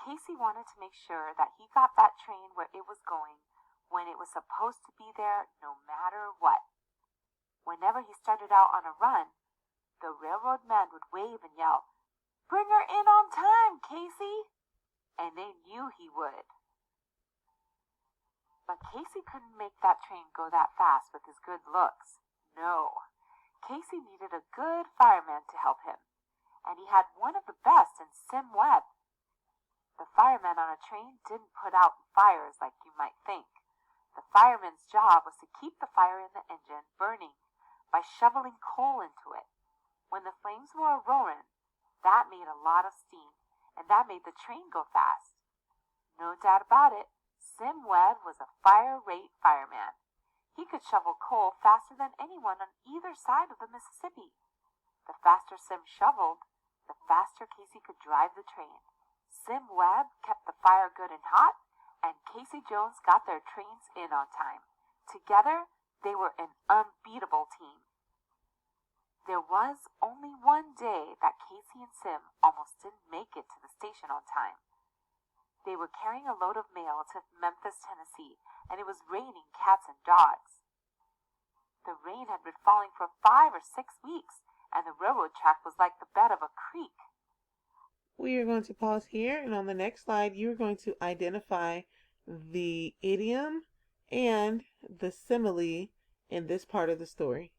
Casey wanted to make sure that he got that train where it was going when it was supposed to be there no matter what. Whenever he started out on a run, the railroad men would wave and yell, "Bring her in on time, Casey!" And they knew he would. But Casey couldn't make that train go that fast with his good looks. No. Casey needed a good fireman to help him, and he had one of the best in Sim Webb. The fireman on a train didn't put out fires like you might think. The fireman's job was to keep the fire in the engine burning by shoveling coal into it. When the flames were roaring, that made a lot of steam, and that made the train go fast. No doubt about it, Sim Webb was a fire-rate fireman. He could shovel coal faster than anyone on either side of the Mississippi. The faster Sim shoveled, the faster Casey could drive the train. Sim Webb kept the fire good and hot, and Casey Jones got their trains in on time. Together, they were an unbeatable team. There was only one day that Casey and Sim almost didn't make it to the station on time. They were carrying a load of mail to Memphis, Tennessee, and it was raining cats and dogs. The rain had been falling for 5 or 6 weeks, and the railroad track was like the bed of a creek. We are going to pause here, and on the next slide, you are going to identify the idiom and the simile in this part of the story.